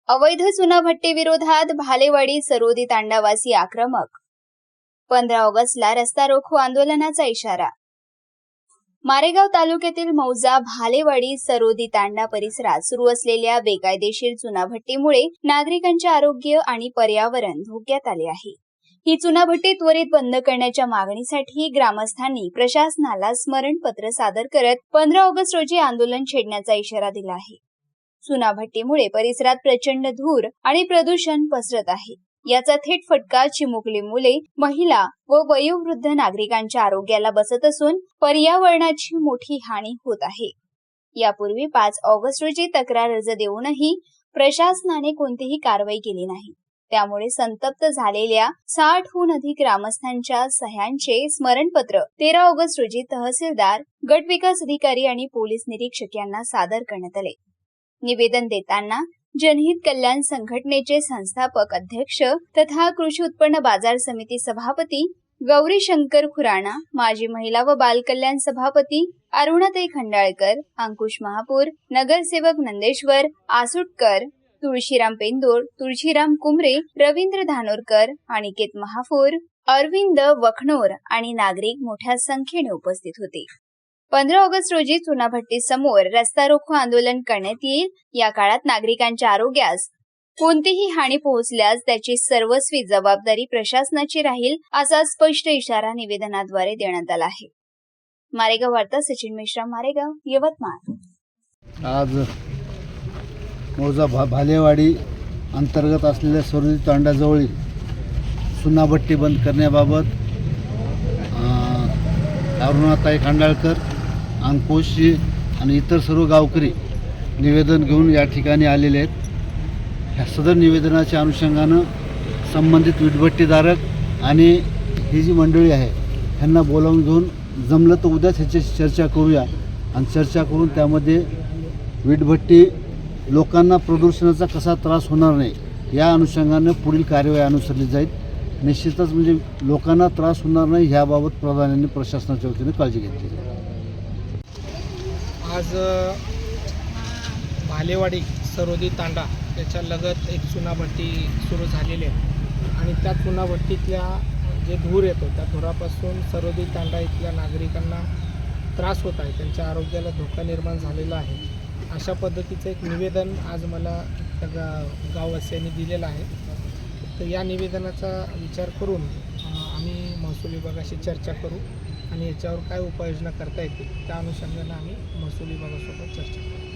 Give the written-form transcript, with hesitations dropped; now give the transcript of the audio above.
अवैध चुनाभट्टी विरोधात भालेवाडी सरोदी तांडावासी आक्रमक। 15 ऑगस्टला रस्ता रोको आंदोलनाचा इशारा। मारेगाव तालुक्यातील मौजा भालेवाडी सरोदी तांडा परिसरात सुरू असलेल्या बेकायदेशीर चुनाभट्टीमुळे नागरिकांचे आरोग्य आणि पर्यावरण धोक्यात आले आहे। ही चुनाभट्टी त्वरित बंद करण्याच्या मागणीसाठी ग्रामस्थांनी प्रशासनाला स्मरणपत्र सादर करत 15 ऑगस्ट रोजी आंदोलन छेडण्याचा इशारा दिला आहे। चुनाभट्टीमुळे परिसरात प्रचंड धूर आणि प्रदूषण पसरत आहे। याचा थेट फटका चिमुकली मुले, महिला व वयोवृद्ध नागरिकांच्या आरोग्याला बसत असून पर्यावरणाची मोठी हानी होत आहे। यापूर्वी 5 ऑगस्ट रोजी तक्रार अर्ज देऊनही प्रशासनाने कोणतीही कारवाई केली नाही। त्यामुळे संतप्त झालेल्या 60हून अधिक ग्रामस्थांच्या सह्यांचे स्मरणपत्र 13 ऑगस्ट रोजी तहसीलदार, गट विकास अधिकारी आणि पोलीस निरीक्षक यांना सादर करण्यात आले। निवेदन देताना जनहित कल्याण संघटनेचे संस्थापक अध्यक्ष तथा कृषी उत्पन्न बाजार समिती सभापती गौरी शंकर खुराणा, माजी महिला व बाल कल्याण सभापती अरुणाताई खंडाळकर, अंकुश महापूर, नगरसेवक नंदेश्वर आसुटकर, तुळशीराम पेंदोर, तुळशीराम कुमरे, रवींद्र धानोरकर, अनिकेत महापूर, अरविंद वखनोर आणि नागरिक मोठ्या संख्येने उपस्थित होते। 15 ऑगस्ट रोजी चुनाभट्टी समोर रस्ता रोको आंदोलन करण्यात येईल। या काळात नागरिकांच्या आरोग्यास कोणतीही हानी पोहोचल्यास त्याची सर्वस्वी जबाबदारी प्रशासनाची राहील, असा स्पष्ट इशारा निवेदनाद्वारे देण्यात आला आहे। मारेगाव वार्ता, सचिन मिश्रा, मारेगाव, यवतमाळ। आज मौजा भालेवाडी अंतर्गत असलेल्या सरोदी तांड्याजवळ चुनाभट्टी बंद करण्याबाबत अरुणाताई खंडाळकर, अंकुश आणि इतर सर्व गावकरी निवेदन घेऊन या ठिकाणी आलेले आहेत। ह्या सदर निवेदनाच्या अनुषंगानं संबंधित वीटभट्टीधारक आणि ही जी मंडळी आहे ह्यांना बोलावून घेऊन जमलं तर उद्याच ह्याच्याशी चर्चा करूया आणि चर्चा करून त्यामध्ये वीटभट्टी लोकांना प्रदूषणाचा कसा त्रास होणार नाही या अनुषंगानं पुढील कार्यवाही अनुसरली जाईल। निश्चितच म्हणजे लोकांना त्रास होणार नाही ह्याबाबत प्राधान्याने प्रशासनाच्या वतीने काळजी घेतली जाईल। आज भालेवाडी सरोदी तांडा त्याच्या लगत एक चुनाभट्टी सुरू झालेली आहे आणि त्या चुनाभट्टीतल्या जे धूर येतो त्या धुरापासून सरोदी तांडा इथल्या नागरिकांना त्रास होत आहे, त्यांच्या आरोग्याला धोका निर्माण झालेला आहे। अशा पद्धतीचं एक निवेदन आज मला त्या गाववासियांनी दिलेलं आहे। तर या निवेदनाचा विचार करून आम्ही महसूल विभागाशी चर्चा करू आणि याच्यावर काय उपाययोजना करता येतील त्या अनुषंगाने आम्ही महसूल विभागासोबत चर्चा करू।